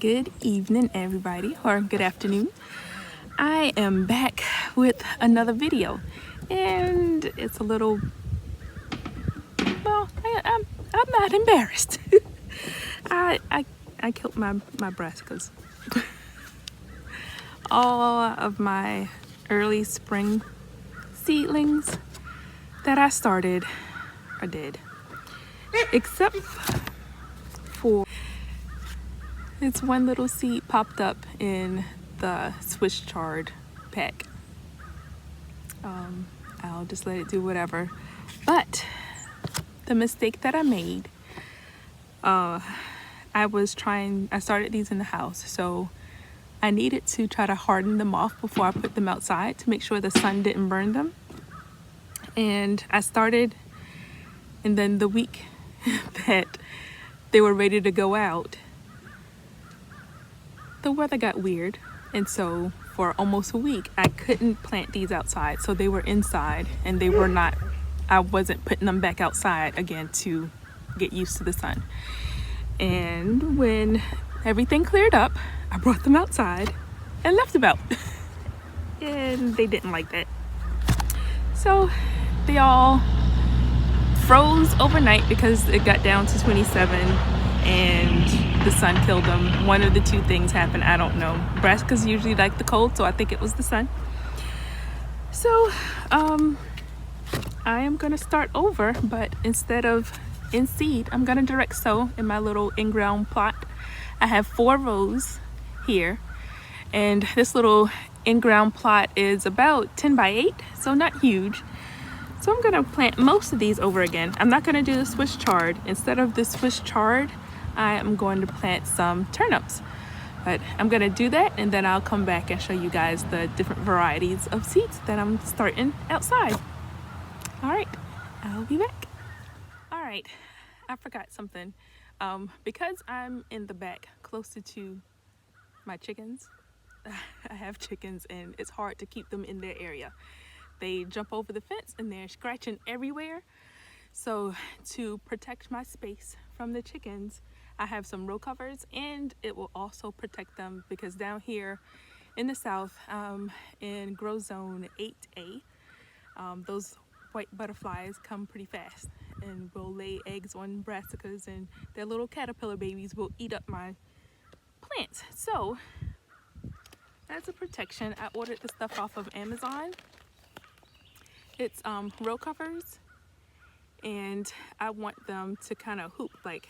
Good evening, everybody, or good afternoon. I am back with another video, and it's a little, well, I'm not embarrassed. I killed my brassicas. All of my early spring seedlings that I started are dead, except for it's one little seed popped up in the Swiss chard pack. I'll just let it do whatever. But the mistake that I made, I started these in the house, so I needed to try to harden them off before I put them outside to make sure the sun didn't burn them. And I started, and then the week that they were ready to go out, the weather got weird, and so for almost a week I couldn't plant these outside. So they were inside, and I wasn't putting them back outside again to get used to the sun. And when everything cleared up, I brought them outside and left them out. And they didn't like that, so they all froze overnight because it got down to 27 and the sun killed them. One of the two things happened, I don't know. Brassicas usually like the cold, so I think it was the sun. So I am gonna start over, but instead of in seed, I'm gonna direct sow in my little in-ground plot. I have 4 rows here, and this little in-ground plot is about 10 by 8, so not huge. So I'm gonna plant most of these over again. I'm not gonna do the Swiss chard. Instead of the Swiss chard, I am going to plant some turnips. But I'm gonna do that, and then I'll come back and show you guys the different varieties of seeds that I'm starting outside. All right, I'll be back. All right, I forgot something. Because I'm in the back closer to my chickens, I have chickens, and it's hard to keep them in their area. They jump over the fence and they're scratching everywhere. So to protect my space from the chickens, I have some row covers, and it will also protect them because down here in the south, in grow zone 8A, those white butterflies come pretty fast and will lay eggs on brassicas, and their little caterpillar babies will eat up my plants. So as a protection, I ordered the stuff off of Amazon. It's row covers, and I want them to kind of hoop. Like,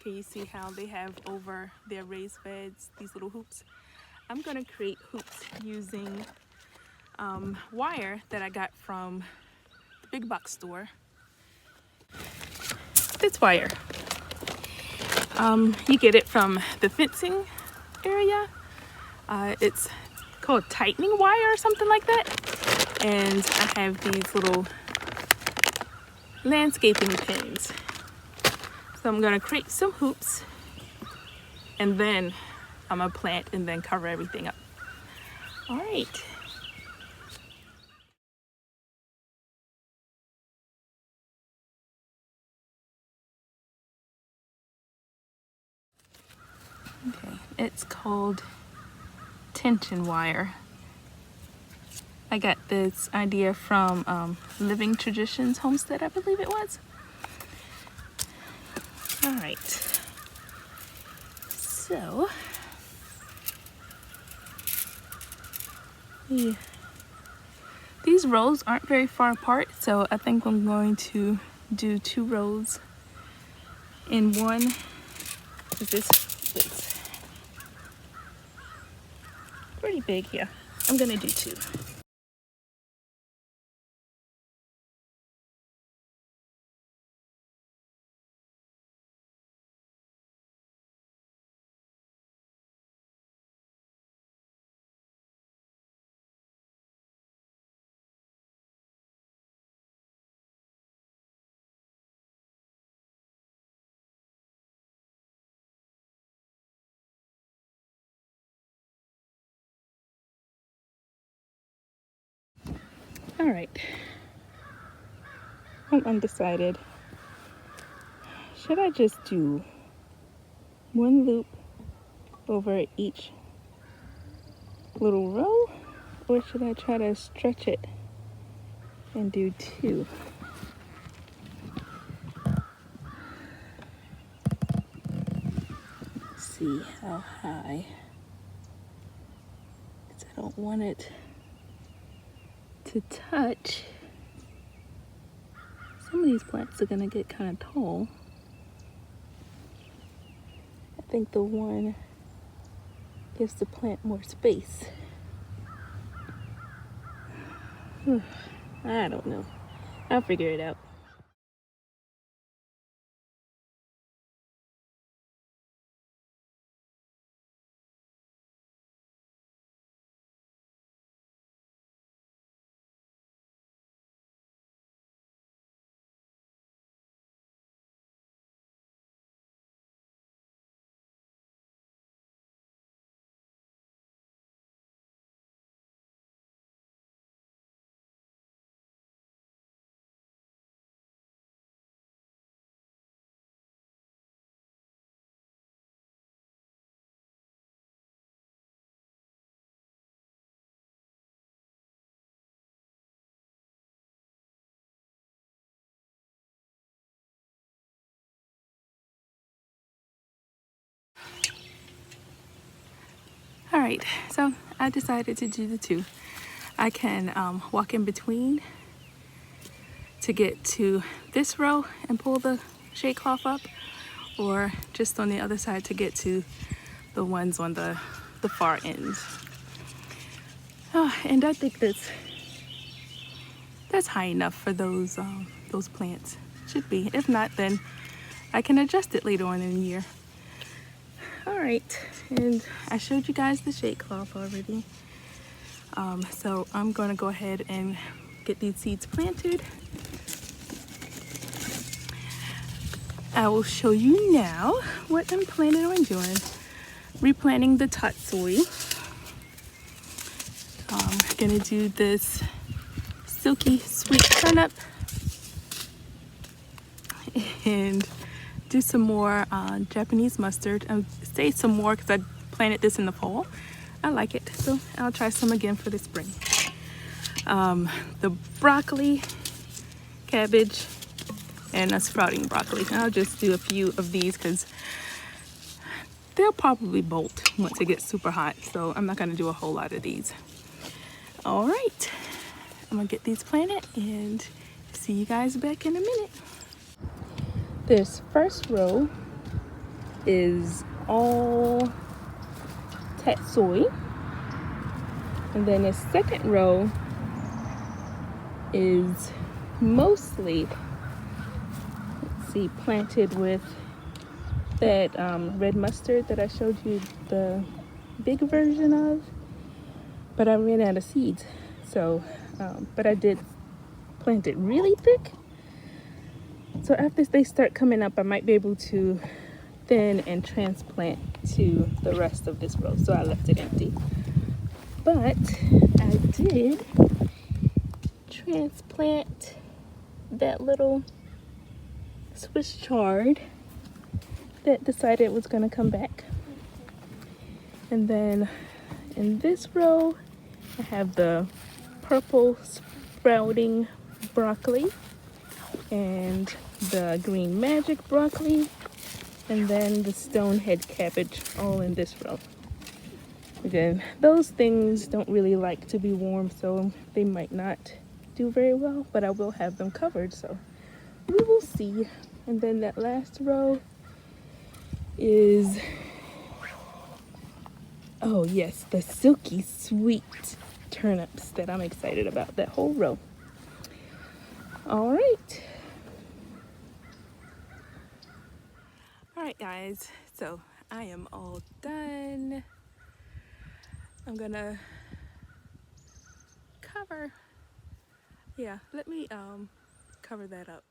can you see how they have over their raised beds these little hoops? I'm gonna create hoops using wire that I got from the big box store. This wire, you get it from the fencing area. It's called tightening wire or something like that. And I have these little landscaping pins. So I'm gonna create some hoops, and then I'm gonna plant and then cover everything up. All right. Okay, it's called tension wire. I got this idea from Living Traditions Homestead, I believe it was. All right. So, yeah. These rows aren't very far apart, so I think I'm going to do 2 rows in one. This is pretty big here. I'm gonna do 2. All right. I'm undecided. Should I just do 1 loop over each little row, or should I try to stretch it and do 2? See how high, because I don't want it to touch. Some of these plants are gonna get kind of tall. I think the one gives the plant more space. I don't know. I'll figure it out. All right, so I decided to do the 2. I can walk in between to get to this row and pull the shade cloth up, or just on the other side to get to the ones on the far end. Oh, and I think that's high enough for those plants. Should be. If not, then I can adjust it later on in the year. All right, and I showed you guys the shade cloth already. So I'm gonna go ahead and get these seeds planted. I will show you now what I'm planning on doing. Replanting the tatsoi. I'm gonna do this silky sweet turnip and do some more Japanese mustard. I'll say some more because I planted this in the fall. I like it, so I'll try some again for the spring. The broccoli, cabbage, and a sprouting broccoli. I'll just do a few of these because they'll probably bolt once it gets super hot, so I'm not gonna do a whole lot of these. All right, I'm gonna get these planted and see you guys back in a minute. This first row is all tatsoi, and then the second row is mostly, let's see, planted with that red mustard that I showed you the big version of, but I ran out of seeds. So, but I did plant it really thick. So after they start coming up, I might be able to thin and transplant to the rest of this row. So I left it empty. But I did transplant that little Swiss chard that decided it was going to come back. And then in this row, I have the purple sprouting broccoli and the green magic broccoli, and then the stonehead cabbage all in this row. Again, those things don't really like to be warm, so they might not do very well, but I will have them covered, so we will see. And then that last row is, oh yes, the silky sweet turnips that I'm excited about, that whole row. All right. All right, guys, so I am all done. I'm gonna cover, yeah, let me cover that up.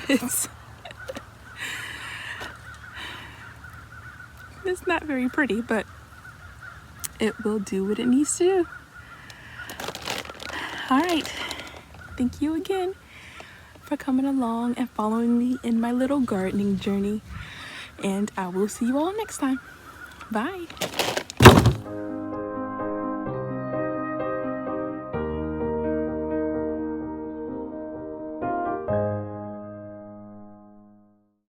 It's it's not very pretty, but it will do what it needs to do. All right, thank you again for coming along and following me in my little gardening journey, and I will see you all next time. Bye.